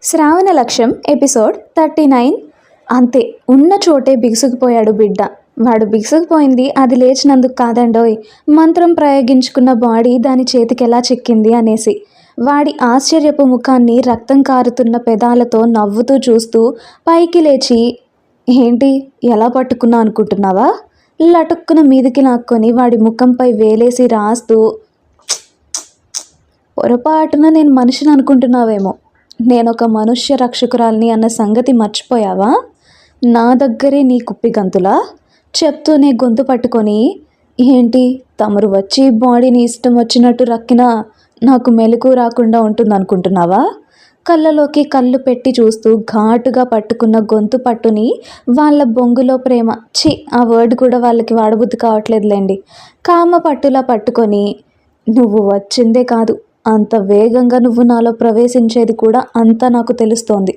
శ్రావణ లక్ష్యం ఎపిసోడ్ 39. అంతే ఉన్న చోటే బిగుసుకుపోయాడు బిడ్డ. వాడు బిగుసుకుపోయింది అది లేచినందుకు కాదండోయ్, మంత్రం ప్రయోగించుకున్న బాడీ దాని చేతికెలా చిక్కింది అనేసి. వాడి ఆశ్చర్యపు ముఖాన్ని రక్తం కారుతున్న పెదాలతో నవ్వుతూ చూస్తూ పైకి లేచి, ఏంటి ఎలా పట్టుకున్నా అనుకుంటున్నావా? లటుక్కున మీదికి లాక్కొని వాడి ముఖంపై వేలేసి రాస్తూ, పొరపాటున నేను మనిషిని అనుకుంటున్నావేమో, నేనొక మనుష్య రక్షకురాల్ని అన్న సంగతి మర్చిపోయావా? నా దగ్గరే నీ కుప్పి గంతులా చెప్తూనే గొంతు పట్టుకొని, ఏంటి తమరు వచ్చి బాడీని ఇష్టం వచ్చినట్టు రక్కినా నాకు మెలకు రాకుండా ఉంటుందనుకుంటున్నావా? కళ్ళలోకి కళ్ళు పెట్టి చూస్తూ ఘాటుగా పట్టుకున్న గొంతు పట్టుని వాళ్ళ బొంగులో ప్రేమ, ఆ వర్డ్ కూడా వాళ్ళకి వాడబుద్ధి కావట్లేదులేండి, కామ పట్టులా పట్టుకొని, నువ్వు వచ్చిందే కాదు, అంత వేగంగా నువ్వు నాలో ప్రవేశించేది కూడా అంతా నాకు తెలుస్తోంది.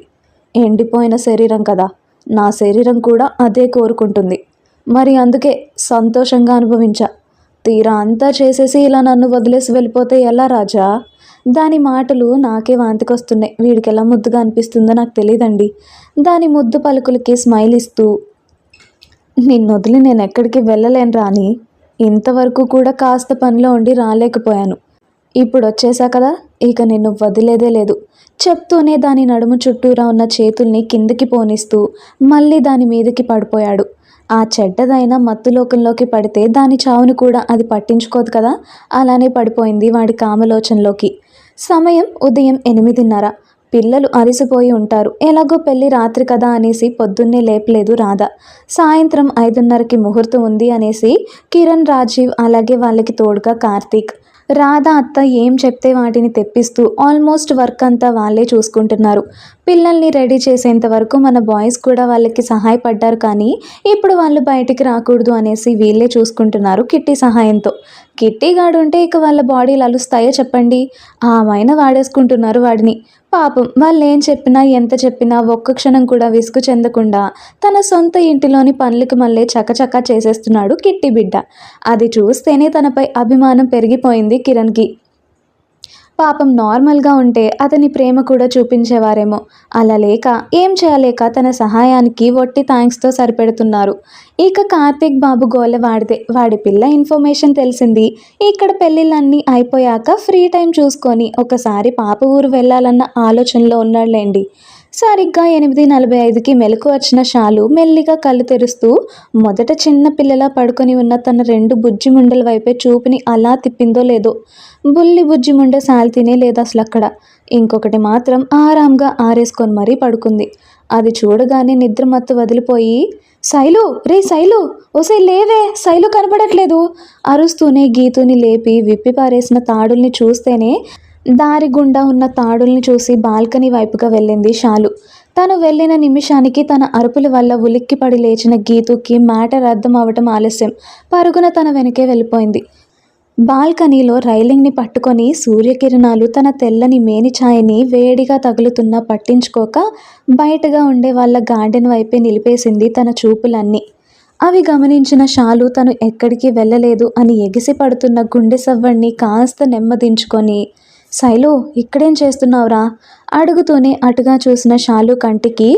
ఎండిపోయిన శరీరం కదా, నా శరీరం కూడా అదే కోరుకుంటుంది. మరి అందుకే సంతోషంగా అనుభవించా. తీరా అంతా చేసేసి ఇలా నన్ను వదిలేసి వెళ్ళిపోతే ఎలా రాజా? దాని మాటలు నాకే వాంతికొస్తున్నాయి. వీడికి ఎలా ముద్దుగా అనిపిస్తుందో నాకు తెలియదండి. దాని ముద్దు పలుకులకి స్మైల్ ఇస్తూ, నిన్ను వదిలి నేను ఎక్కడికి వెళ్ళలేను రాని, ఇంతవరకు కూడా కాస్త పనిలో ఉండి రాలేకపోయాను. ఇప్పుడు వచ్చేసా కదా, ఇక నిన్ను వదిలేదే లేదు చెప్తూనే దాని నడుము చుట్టూరా ఉన్న చేతుల్ని కిందికి పోనిస్తూ మళ్ళీ దాని మీదకి పడిపోయాడు. ఆ చెడ్డదైన మత్తులోకంలోకి పడితే దాని చావును కూడా అది పట్టించుకోదు కదా, అలానే పడిపోయింది వాడి కామలోచనలోకి. సమయం ఉదయం 8:30. పిల్లలు అలసిపోయి ఉంటారు. ఎలాగో పెళ్లి రాత్రి కదా అనేసి పొద్దున్నే లేపలేదు రాధ. సాయంత్రం 5:30కి ముహూర్తం ఉంది అనేసి కిరణ్, రాజీవ్ అలాగే వాళ్ళకి తోడుగా కార్తీక్, రాధ అత్త ఏం చెప్తే వాటిని తెప్పిస్తూ ఆల్మోస్ట్ వర్క్ అంతా వాళ్ళే చూసుకుంటున్నారు. పిల్లల్ని రెడీ చేసేంత వరకు మన బాయ్స్ కూడా వాళ్ళకి సహాయపడ్డారు, కానీ ఇప్పుడు వాళ్ళు బయటికి రాకూడదు అనేసి వీళ్ళే చూసుకుంటున్నారు కిట్టి సహాయంతో. కిట్టి గాడు ఉంటే ఇక వాళ్ళ బాడీలు అలుస్తాయో చెప్పండి, ఆమైనా వాడేసుకుంటున్నారు వాడిని. పాపం వాళ్ళు ఏం చెప్పినా ఎంత చెప్పినా ఒక్క క్షణం కూడా విసుగు చెందకుండా తన సొంత ఇంటిలోని పనులకి మళ్ళీ చకచకా చేసేస్తున్నాడు కిట్టి బిడ్డ. అది చూస్తేనే తనపై అభిమానం పెరిగిపోయింది కిరణ్కి. పాపం నార్మల్గా ఉంటే అతని ప్రేమ కూడా చూపించేవారేమో, అలా లేక ఏం చేయలేక తన సహాయానికి వట్టి థ్యాంక్స్తో సరిపెడుతున్నారు. ఇక కార్తీక్ బాబు గోల వాడితే, వాడి పిల్ల ఇన్ఫర్మేషన్ తెలిసింది. ఇక్కడ పెళ్ళిళ్ళన్నీ అయిపోయాక ఫ్రీ టైం చూసుకొని ఒకసారి పాప ఊరు వెళ్ళాలన్న ఆలోచనలో ఉన్నాడులేండి. సరిగ్గా 8:45కి మెలకు వచ్చిన షాలు మెల్లిగా కళ్ళు తెరుస్తూ మొదట చిన్న పిల్లలా పడుకొని ఉన్న తన 2 బుజ్జి ముండల వైపే చూపుని అలా తిప్పిందో లేదో, బుల్లి బుజ్జి ముండ సాల్తీనే లేదు అసలు అక్కడ. ఇంకొకటి మాత్రం ఆరాంగా ఆరేసుకొని మరీ పడుకుంది. అది చూడగానే నిద్రమత్తు వదిలిపోయి, శైలు, రే శైలు, ఓసై లేవే, శైలు కనపడట్లేదు అరుస్తూనే గీతుని లేపి విప్పి పారేసిన తాడుల్ని చూస్తేనే దారి గుండా ఉన్న తాడుల్ని చూసి బాల్కనీ వైపుగా వెళ్ళింది షాలు. తను వెళ్ళిన నిమిషానికి తన అరుపుల వల్ల ఉలిక్కిపడి లేచిన గీతుకి మ్యాటర్ అర్థం అవటం ఆలస్యం. పరుగున తన వెనకే వెళ్ళిపోయింది. బాల్కనీలో రైలింగ్ని పట్టుకొని సూర్యకిరణాలు తన తెల్లని మేనిఛాయని వేడిగా తగులుతున్నా పట్టించుకోక బయటగా ఉండే వాళ్ళ గార్డెన్ వైపే నిలిపేసింది తన చూపులన్నీ. అవి గమనించిన షాలు తను ఎక్కడికి వెళ్ళలేదు అని ఎగిసి పడుతున్న గుండె సవ్వడిని కాస్త నెమ్మదించుకొని, శైలు ఇక్కడేం చేస్తున్నావురా అడుగుతూనే అటుగా చూసిన షాలు కంటికి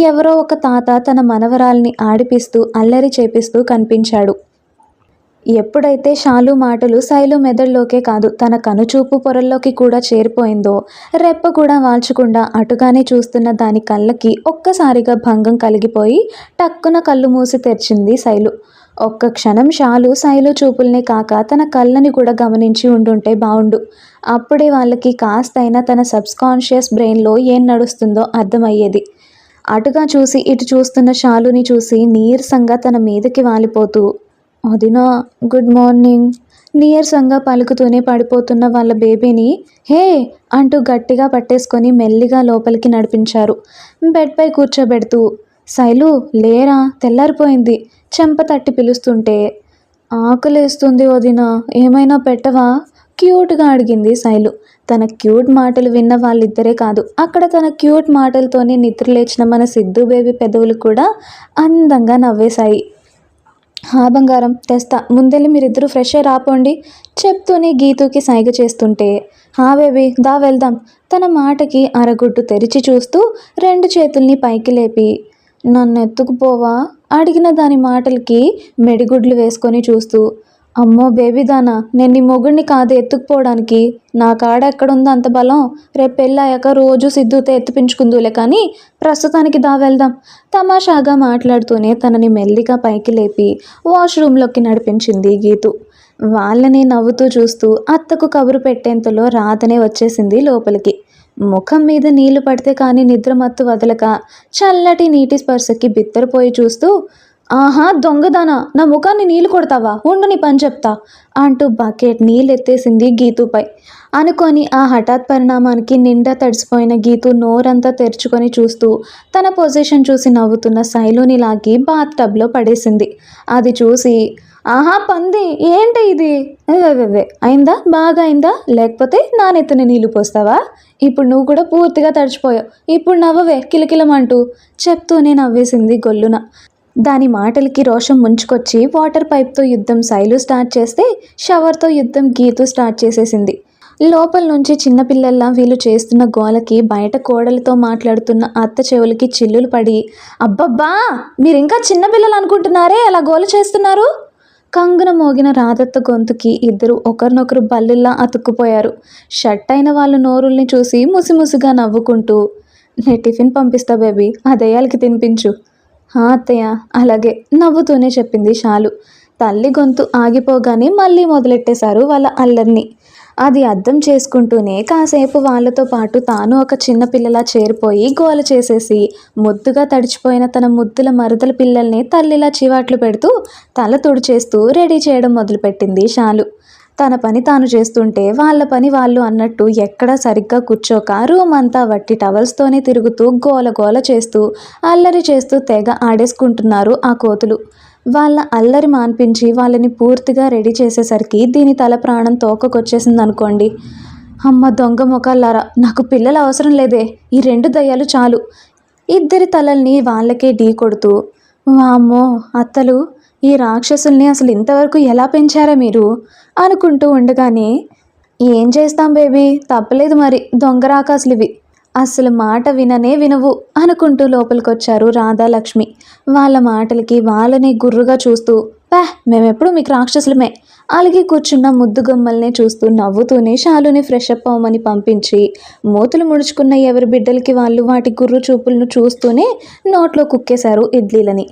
ఎవరో ఒక తాత తన మనవరాల్ని ఆడిపిస్తూ అల్లరి చేపిస్తూ కనిపించాడు. ఎప్పుడైతే షాలు మాటలు శైలు మెదడులోకే కాదు తన కనుచూపు పొరల్లోకి కూడా చేరిపోయిందో, రెప్ప కూడా వాల్చకుండా అటుగానే చూస్తున్న దాని కళ్ళకి ఒక్కసారిగా భంగం కలిగిపోయి టక్కున కళ్ళు మూసి తెరిచింది శైలు. ఒక్క క్షణం షాలు శైలు చూపుల్నే కాక తన కళ్ళని కూడా గమనించి ఉండుంటే బావుండు. అప్పుడే వాళ్ళకి కాస్తైనా తన సబ్కాన్షియస్ బ్రెయిన్లో ఏం నడుస్తుందో అర్థమయ్యేది. అటుగా చూసి ఇటు చూస్తున్న షాలుని చూసి నీరసంగా తన మీదకి వాలిపోతూ, వదినా గుడ్ మార్నింగ్ నీరసంగా పలుకుతూనే పడిపోతున్న వాళ్ళ బేబీని హే అంటూ గట్టిగా పట్టేసుకొని మెల్లిగా లోపలికి నడిపించారు. బెడ్పై కూర్చోబెడుతూ, శైలు లేరా, తెల్లారిపోయింది చెంప తట్టి పిలుస్తుంటే. ఆకలేస్తుంది వదినా, ఏమైనా పెట్టవా క్యూట్గా అడిగింది శైలు. తన క్యూట్ మాటలు విన్న వాళ్ళిద్దరే కాదు, అక్కడ తన క్యూట్ మాటలతోనే నిద్రలేచిన మన సిద్ధు బేబీ పెదవులు కూడా అందంగా నవ్వేశాయి. హా బంగారం తెస్తా, ముందెళ్ళి మీరిద్దరూ ఫ్రెష్ అయ్యి రాపోండి చెప్తూనే గీతుకి సైగ చేస్తుంటే, హా బేబీ దా వెళ్దాం. తన మాటకి అరగుడ్డు తెరిచి చూస్తూ 2 చేతుల్ని పైకి లేపి, నన్ను ఎత్తుకుపోవా అడిగిన దాని మాటలకి మెడిగుడ్లు వేసుకొని చూస్తూ, అమ్మో బేబీ దానా, నేను నీ మొగుడిని కాదు ఎత్తుకుపోవడానికి, నా కాడ ఎక్కడుందో అంత బలం, రేపు పెళ్ళాయాక రోజు సిద్ధుతో ఎత్తుపించుకుందులే కానీ ప్రస్తుతానికి దా వెళ్దాం. తమాషాగా మాట్లాడుతూనే తనని మెల్లిగా పైకి లేపి వాష్రూమ్లోకి నడిపించింది గీతు. వాళ్ళని నవ్వుతూ చూస్తూ అత్తకు కబురు పెట్టేంతలో రాధనే వచ్చేసింది లోపలికి. ముఖం మీద నీళ్లు పడితే కానీ నిద్రమత్తు వదలక చల్లటి నీటి స్పర్శకి బిత్తరపోయి చూస్తూ, ఆహా దొంగదానా, నా ముఖాన్ని నీళ్లు కొడతావా, ఉండు నీ పని చెప్తా అంటూ బకెట్ నీళ్ళెత్తేసింది గీతుపై. అనుకొని ఆ హఠాత్ పరిణామానికి నిండా తడిసిపోయిన గీతు నోరంతా తెరుచుకొని చూస్తూ తన పొజిషన్ చూసి నవ్వుతున్న శైలుని లాగి బాత్ టబ్లో పడేసింది. అది చూసి, ఆహా పంది ఏంటి ఇది, అయిందా, బాగా అయిందా, లేకపోతే నా నెత్తిన నీళ్లు పోస్తావా, ఇప్పుడు నువ్వు కూడా పూర్తిగా తడిచిపోయావు, ఇప్పుడు నవ్వవే కిలకిలమంటూ చెప్తూనే నవ్వేసింది గొల్లున. దాని మాటలకి రోషం ముంచుకొచ్చి వాటర్ పైప్తో యుద్ధం శైలు స్టార్ట్ చేస్తే షవర్తో యుద్ధం గీతు స్టార్ట్ చేసేసింది. లోపల నుంచి చిన్నపిల్లల్లా వీళ్ళు చేస్తున్న గోలకి బయట కోడలతో మాట్లాడుతున్న అత్త చెవులకి చిల్లులు పడి, అబ్బబ్బా మీరింకా చిన్నపిల్లలు అనుకుంటున్నారే అలా గోల చేస్తున్నారు. కంగున మోగిన రాధత్త గొంతుకి ఇద్దరు ఒకరినొకరు బల్లిల్లా అతుక్కుపోయారు. షట్ అయిన వాళ్ళ నోరుల్ని చూసి ముసిముసిగా నవ్వుకుంటూ, నే టిఫిన్ పంపిస్తా బేబీ, ఆ దయ్యాలకి తినిపించు. అత్తయ్య అలాగే నవ్వుతూనే చెప్పింది శాలు. తల్లి గొంతు ఆగిపోగానే మళ్ళీ మొదలెట్టేశారు వాళ్ళ అల్లరిని. అది అర్థం చేసుకుంటూనే కాసేపు వాళ్ళతో పాటు తాను ఒక చిన్న పిల్లలా చేరిపోయి గోల చేసేసి ముద్దుగా తడిచిపోయిన తన ముద్దుల మరదల పిల్లల్ని తల్లిలా చివాట్లు పెడుతూ తల తుడిచేస్తూ రెడీ చేయడం మొదలుపెట్టింది శాలు. తన పని తాను చేస్తుంటే వాళ్ళ పని వాళ్ళు అన్నట్టు ఎక్కడా సరిగ్గా కూర్చోక రూమ్ అంతా వట్టి టవల్స్తోనే తిరుగుతూ గోల గోల చేస్తూ అల్లరి చేస్తూ తెగ ఆడేసుకుంటున్నారు ఆ కోతులు. వాళ్ళ అల్లరి మాన్పించి వాళ్ళని పూర్తిగా రెడీ చేసేసరికి దీని తల ప్రాణం తోకకొచ్చేసింది అనుకోండి. అమ్మ దొంగ మొఖాలారా, నాకు పిల్లలు అవసరం లేదే, ఈ 2 దయ్యాలు చాలు. ఇద్దరి తలల్ని వాళ్ళకే ఢీ కొడుతూ, వామ్మో అత్తలు, ఈ రాక్షసుల్ని అసలు ఇంతవరకు ఎలా పెంచారా మీరు అనుకుంటూ ఉండగానే, ఏం చేస్తాం బేబీ తప్పలేదు మరి, దొంగ రాకాసులివి, అసలు మాట విననే వినవు అనుకుంటూ లోపలికొచ్చారు రాధాలక్ష్మి. వాళ్ళ మాటలకి వాళ్ళని గుర్రుగా చూస్తూ, మేమెప్పుడు మీకు రాక్షసులమే అలిగి కూర్చున్న ముద్దు గొమ్మల్నే చూస్తూ నవ్వుతూనే శాలుని ఫ్రెష్ అప్ అవ్వమని పంపించి మూతులు ముడుచుకున్న ఎవరి బిడ్డలకి వాళ్ళు వాటి గుర్రు చూపులను చూస్తూనే నోట్లో కుక్కేశారు ఇడ్లీలని.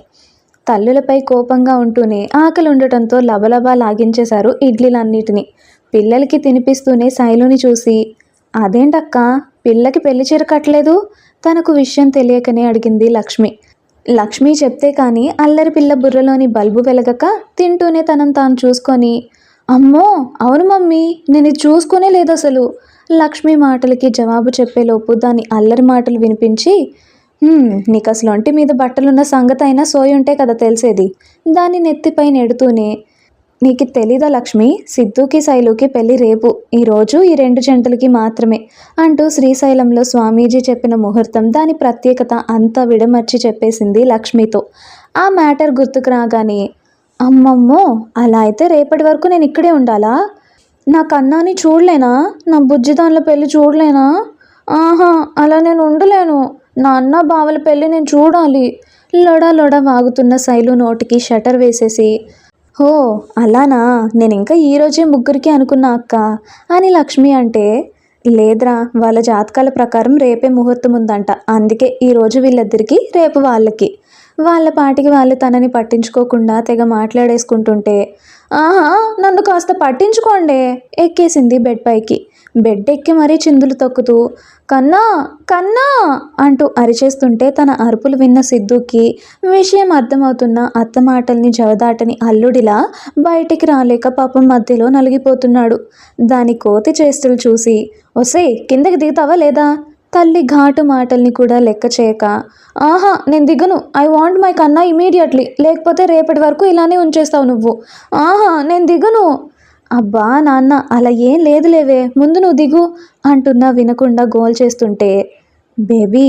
తల్లులపై కోపంగా ఉంటూనే ఆకలి ఉండటంతో లబలబా లాగించేశారు ఇడ్లీలన్నిటినీ. పిల్లలకి తినిపిస్తూనే శైలుని చూసి, అదేంటక్క పిల్లకి పెళ్లి చీర కట్టలేదు, తనకు విషయం తెలియకనే అడిగింది లక్ష్మి. లక్ష్మి చెప్తే కానీ అల్లరి పిల్ల బుర్రలోని బల్బు వెలగక తింటూనే తనను తాను చూసుకొని, అమ్మో అవును మమ్మీ నేను ఇది చూసుకునే లేదు అసలు. లక్ష్మి మాటలకి జవాబు చెప్పేలోపు దాని అల్లరి మాటలు వినిపించి, నీకు అసలు ఒంటి మీద బట్టలున్న సంగతి అయినా సోయి ఉంటే కదా తెలిసేది, దాన్ని నెత్తిపై నెడుతూనే, నీకు తెలీదా లక్ష్మి, సిద్ధుకి శైలుకి పెళ్ళి రేపు, ఈరోజు ఈ 2 జంటలకి మాత్రమే అంటూ శ్రీశైలంలో స్వామీజీ చెప్పిన ముహూర్తం దాని ప్రత్యేకత అంతా విడమర్చి చెప్పేసింది లక్ష్మితో. ఆ మ్యాటర్ గుర్తుకు రాగానే, అమ్మమ్మో అలా అయితే రేపటి వరకు నేను ఇక్కడే ఉండాలా, నా కన్నాని చూడలేనా, నా బుజ్జిదాన్ల పెళ్ళి చూడలేనా, ఆహా అలా నేను ఉండలేను, నా అన్న బావల పెళ్ళి నేను చూడాలి. లొడ లొడ వాగుతున్న శైలు నోటికి షటర్ వేసేసి, ఓ అలానా, నేను ఇంకా ఈరోజే ముగ్గురికి అనుకున్నా అక్క అని లక్ష్మి అంటే, లేదురా వాళ్ళ జాతకాల ప్రకారం రేపే ముహూర్తం ఉందంట, అందుకే ఈరోజు వీళ్ళిద్దరికి రేపు వాళ్ళకి. వాళ్ళ పాటికి వాళ్ళు తనని పట్టించుకోకుండా తెగ మాట్లాడేసుకుంటుంటే, ఆహా నన్ను కాస్త పట్టించుకోండి ఎక్కేసింది బెడ్ పైకి. బెడ్ ఎక్కి మరీ చిందులు తొక్కుతూ, కన్నా కన్నా అంటూ అరిచేస్తుంటే తన అరుపులు విన్న సిద్ధుకి విషయం అర్థమవుతున్న అత్త మాటల్ని జవదాటని అల్లుడిలా బయటికి రాలేక పాపం మధ్యలో నలిగిపోతున్నాడు. దాని కోతి చేష్టలు చూసి, ఒసే కిందకి దిగుతావా లేదా, తల్లి ఘాటు మాటల్ని కూడా లెక్క చేయక, ఆహా నేను దిగను, ఐ వాంట్ మై కన్నా ఇమీడియట్లీ, లేకపోతే రేపటి వరకు ఇలానే ఉంచేస్తావు నువ్వు, ఆహా నేను దిగను. అబ్బా నాన్న అలా ఏం లేదులేవే, ముందు నువ్వు దిగు అంటున్నా వినకుండా గోల్ చేస్తుంటే, బేబీ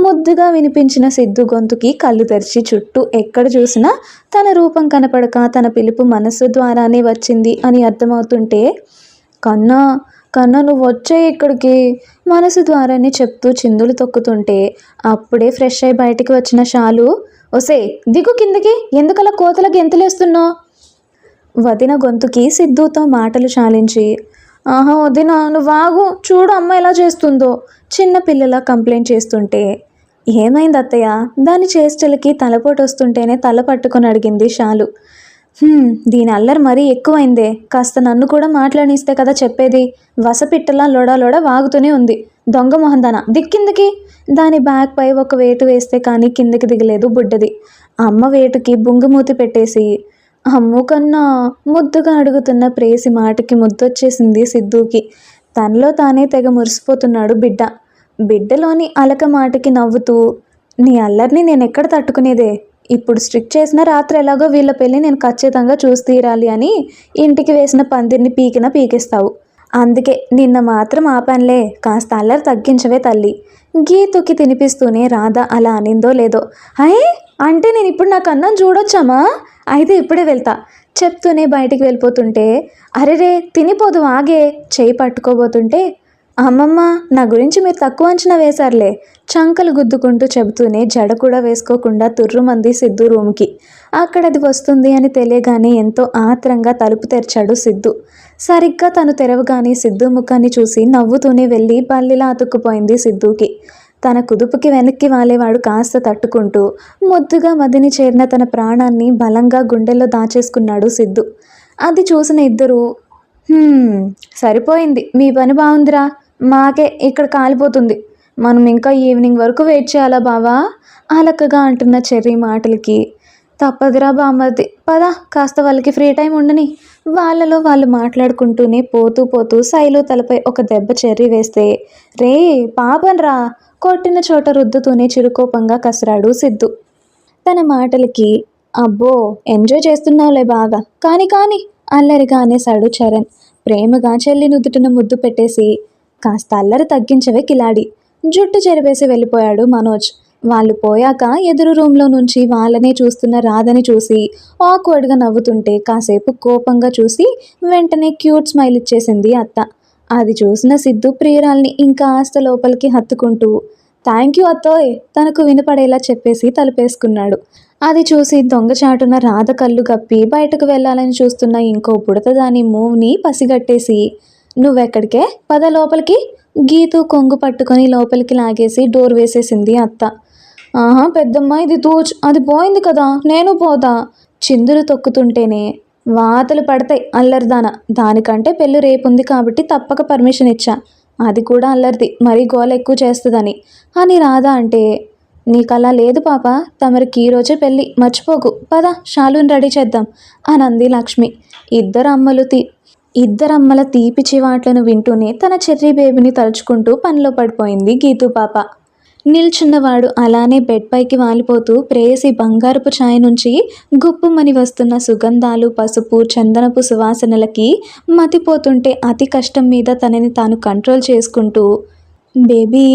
ముద్దుగా వినిపించిన సిద్ధు గొంతుకి కళ్ళు తెరిచి చుట్టూ ఎక్కడ చూసినా తన రూపం కనపడక తన పిలుపు మనస్సు ద్వారానే వచ్చింది అని అర్థమవుతుంటే, కన్నా కన్నా నువ్వు వచ్చే ఇక్కడికి మనసు ద్వారానే చెప్తూ చిందులు తొక్కుతుంటే, అప్పుడే ఫ్రెష్ అయి బయటికి వచ్చిన షాలు, ఒసే దిగు కిందకి, ఎందుకలా కోతలకు గెంతులేస్తున్నావు? వదిన గొంతుకి సిద్ధుతో మాటలు చాలించి, ఆహా వదిన నువ్వు ఆగు, చూడు అమ్మ ఎలా చేస్తుందో చిన్న పిల్లలా కంప్లైంట్ చేస్తుంటే, ఏమైంది అత్తయ్య? దాని చేష్టలకి తలపోటు వస్తుంటేనే తల పట్టుకొని అడిగింది షాలు. దీని అల్లరి మరీ ఎక్కువైందే, కాస్త నన్ను కూడా మాట్లాడిస్తే కదా చెప్పేది. వసపిట్టలా లొడ వాగుతూనే ఉంది. దొంగ మొహందాన దిక్కిందికి. దాని బ్యాగ్ పై ఒక వేటు వేస్తే కానీ కిందకి దిగలేదు బుడ్డది. అమ్మ వేటుకి బుంగుమూతి పెట్టేసి, అమ్ము కన్నా ముద్దుగా అడుగుతున్న ప్రేసి మాటకి ముద్దొచ్చేసింది సిద్ధుకి. తనలో తానే తెగ మురిసిపోతున్నాడు బిడ్డ. బిడ్డలోని అలక మాటకి నవ్వుతూ, నీ అల్లరిని నేను ఎక్కడ తట్టుకునేదే? ఇప్పుడు స్ట్రిక్ట్ చేసిన రాత్రి ఎలాగో వీళ్ళ పెళ్ళి నేను ఖచ్చితంగా చూసి తీరాలి అని ఇంటికి వేసిన పందిరిని పీకిస్తావు. అందుకే నిన్న మాత్రం ఆపానులే, కాస్త అల్లరి తగ్గించవే తల్లి. గీతుకి తినిపిస్తూనే రాధ అలా అనిందో లేదో. అయ్యే అంటే నేను ఇప్పుడు నాకు అన్నం చూడొచ్చామా? అయితే ఇప్పుడే వెళ్తా చెప్తూనే బయటికి వెళ్ళిపోతుంటే, అరెరే తినిపోదు ఆగే చేయి పట్టుకోబోతుంటే, అమ్మమ్మ నా గురించి మీరు తక్కువ అంచనా వేశారులే చంకలు గుద్దుకుంటూ చెబుతూనే జడ కూడా వేసుకోకుండా తుర్రుమంది సిద్ధు రూమ్కి. అక్కడ అది వస్తుంది అని తెలియగానే ఎంతో ఆత్రంగా తలుపు తెరిచాడు సిద్ధు. సరిగ్గా తను తెరవగానే సిద్ధు ముఖాన్ని చూసి నవ్వుతూనే వెళ్ళి బల్లిలా అతుక్కుపోయింది సిద్ధుకి. తన కుదుపుకి వెనక్కి వాలేవాడు కాస్త తట్టుకుంటూ ముద్దుగా మదిని చేరిన తన ప్రాణాన్ని బలంగా గుండెల్లో దాచేసుకున్నాడు సిద్ధు. అది చూసిన ఇద్దరు, సరిపోయింది, మీ పని బాగుందిరా, మాకే ఇక్కడ కాలిపోతుంది, మనం ఇంకా ఈవినింగ్ వరకు వెయిట్ చేయాలా బావా? అలకగా అంటున్న చెర్రీ మాటలకి, తప్పదురా బామ్మది, పద కాస్త వాళ్ళకి ఫ్రీ టైం ఉండని. వాళ్ళలో వాళ్ళు మాట్లాడుకుంటూనే పోతూ శైలు తలపై ఒక దెబ్బ చెర్రీ వేస్తే, రే పాపన్రా కొట్టిన చోట రుద్దుతూనే చిరుకోపంగా కసరాడు సిద్ధు. తన మాటలకి, అబ్బో ఎంజాయ్ చేస్తున్నావులే బాగా, కానీ అల్లరిగా అనేశాడు చరణ్. ప్రేమగా చెల్లి నుదుటిన ముద్దు పెట్టేసి, కాస్త అల్లరి తగ్గించవే కిలాడి. జుట్టు చెరిపేసి వెళ్ళిపోయాడు మనోజ్. వాళ్ళు పోయాక ఎదురు రూమ్లో నుంచి వాళ్ళనే చూస్తున్న రాధని చూసి ఆక్వర్డ్గా నవ్వుతుంటే కాసేపు కోపంగా చూసి వెంటనే క్యూట్ స్మైల్ ఇచ్చేసింది అత్త. అది చూసిన సిద్ధు ప్రియురాల్ని ఇంకా ఆస్త లోపలికి హత్తుకుంటూ, థ్యాంక్ యూ అత్తోయ్ తనకు వినపడేలా చెప్పేసి తలుపేసుకున్నాడు. అది చూసి దొంగచాటున రాధ కళ్ళు గప్పి బయటకు వెళ్ళాలని చూస్తున్న ఇంకో బుడత దాని మూవ్ని పసిగట్టేసి, నువ్వెక్కడికే, పద లోపలికి. గీతు కొంగు పట్టుకొని లోపలికి లాగేసి డోర్ వేసేసింది అత్త. ఆహా పెద్దమ్మ ఇది తూచ్, అది పోయింది కదా, నేను పోతా. చిందులు తొక్కుతుంటేనే, వాతలు పడతాయి అల్లరిదాన, దానికంటే పెళ్ళి రేపుంది కాబట్టి తప్పక పర్మిషన్ ఇచ్చా, అది కూడా అల్లరిది, మరీ గోల ఎక్కువ చేస్తుందని అని రాధ అంటే, నీకలా లేదు పాప, తమరికి ఈరోజే పెళ్ళి, మర్చిపోకు, పద షాలుని రెడీ చేద్దాం అని అంది లక్ష్మి. ఇద్దరమ్మల తీపి చివాట్లను వింటూనే తన చెర్రీ బేబీని తలుచుకుంటూ పనిలో పడిపోయింది గీతూ పాప. నిల్చున్నవాడు అలానే బెడ్ పైకి వాలిపోతూ ప్రేయసి బంగారపు ఛాయ్ నుంచి గుప్పుమని వస్తున్న సుగంధాలు, పసుపు, చందనపు సువాసనలకి మతిపోతుంటే అతి కష్టం మీద తనని తాను కంట్రోల్ చేసుకుంటూ, బేబీ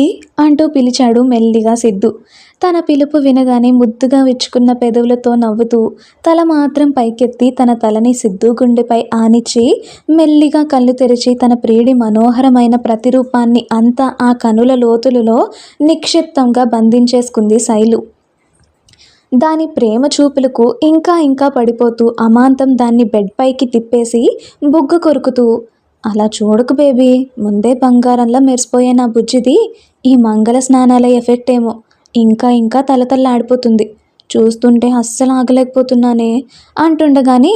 అంటూ పిలిచాడు మెల్లిగా సిద్ధు. తన పిలుపు వినగానే ముద్దుగా విచ్చుకున్న పెదవులతో నవ్వుతూ తల మాత్రం పైకెత్తి తన తలని సిద్ధు గుండెపై ఆనిచ్చి మెల్లిగా కళ్ళు తెరిచి తన ప్రియుడి మనోహరమైన ప్రతిరూపాన్ని అంతా ఆ కనుల లోతులలో నిక్షిప్తంగా బంధించేసుకుంది శైలు. దాని ప్రేమ చూపులకు ఇంకా పడిపోతూ అమాంతం దాన్ని బెడ్ పైకి తిప్పేసి బుగ్గ కొరుకుతూ, అలా చూడకు బేబీ, ముందే బంగారంలా మెరిసిపోయే నా బుజ్జిది ఈ మంగళ స్నానాల ఎఫెక్ట్ ఏమో ఇంకా తలతల్లాడిపోతుంది, చూస్తుంటే అస్సలు ఆగలేకపోతున్నానే అంటుండగానే,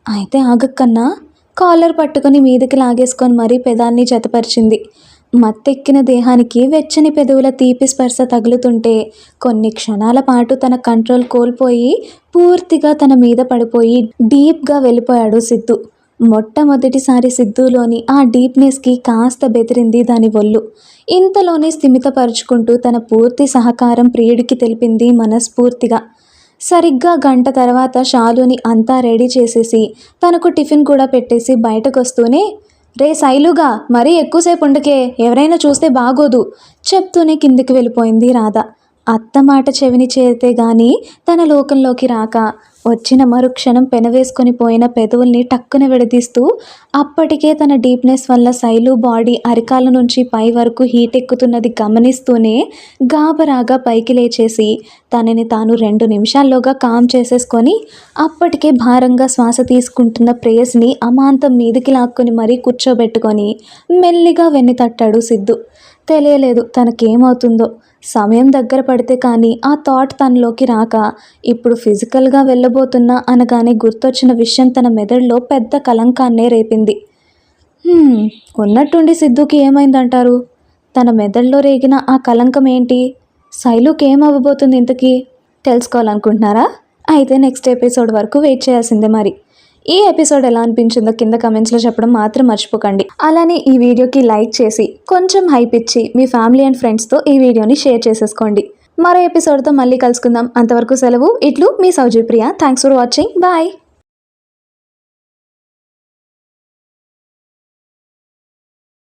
అయితే ఆగక్కన్నా కాలర్ పట్టుకొని మీదకి లాగేసుకొని మరీ పెదాన్ని జతపరిచింది. మత్తెక్కిన దేహానికి వెచ్చని పెదవుల తీపి స్పర్శ తగులుతుంటే కొన్ని క్షణాల పాటు తన కంట్రోల్ కోల్పోయి పూర్తిగా తన మీద పడిపోయి డీప్గా వెళ్ళిపోయాడు సిద్ధు. మొట్టమొదటిసారి సిద్ధులోని ఆ డీప్నెస్కి కాస్త బెదిరింది దాని ఒళ్ళు. ఇంతలోనే స్థిమితపరుచుకుంటూ తన పూర్తి సహకారం ప్రియుడికి తెలిపింది మనస్ఫూర్తిగా. సరిగ్గా గంట తర్వాత షాలుని అంతా రెడీ చేసేసి తనకు టిఫిన్ కూడా పెట్టేసి బయటకొస్తూనే, రే శైలుగా మరీ ఎక్కువసేపు ఉండకే, ఎవరైనా చూస్తే బాగోదు చెప్తూనే కిందికి వెళ్ళిపోయింది రాధ. అత్త మాట చెవిని చేరితే గాని తన లోకంలోకి రాక వచ్చిన మరుక్షణం పెనవేసుకొని పోయిన పెదవుల్ని టక్కున విడదీస్తూ అప్పటికే తన డీప్నెస్ వల్ల శైలు బాడీ అరికాల నుంచి పై వరకు హీట్ ఎక్కుతున్నది గమనిస్తూనే గాబరాగా పైకి లేచేసి తనని తాను 2 నిమిషాల్లోగా కామ్ చేసేసుకొని అప్పటికే భారంగా శ్వాస తీసుకుంటున్న ప్రేయస్ని అమాంతం మీదికి లాక్కొని మరీ కూర్చోబెట్టుకొని మెల్లిగా వెన్ను తట్టాడు సిద్ధు. తెలియలేదు తనకేమవుతుందో. సమయం దగ్గర పడితే కానీ ఆ థాట్ తనలోకి రాక ఇప్పుడు ఫిజికల్గా వెళ్ళబోతున్నా అనగానే గుర్తొచ్చిన విషయం తన మెదడులో పెద్ద కలంకాన్నే రేపింది. ఉన్నట్టుండి సిద్ధుకి ఏమైందంటారు? తన మెదడులో రేగిన ఆ కలంకం ఏంటి? శైలుకి ఏమవ్వబోతుంది ఇంతకీ? తెలుసుకోవాలనుకుంటున్నారా? అయితే నెక్స్ట్ ఎపిసోడ్ వరకు వెయిట్ చేయాల్సిందే మరి. ఈ ఎపిసోడ్ ఎలా అనిపించిందో కింద కమెంట్స్లో చెప్పడం మాత్రం మర్చిపోకండి. అలానే ఈ వీడియోకి లైక్ చేసి కొంచెం హైప్ ఇచ్చి మీ ఫ్యామిలీ అండ్ ఫ్రెండ్స్తో ఈ వీడియోని షేర్ చేసేసుకోండి. మరో ఎపిసోడ్తో మళ్ళీ కలుసుకుందాం. అంతవరకు సెలవు. ఇట్లు మీ Souji Priya. Thanks for watching. Bye.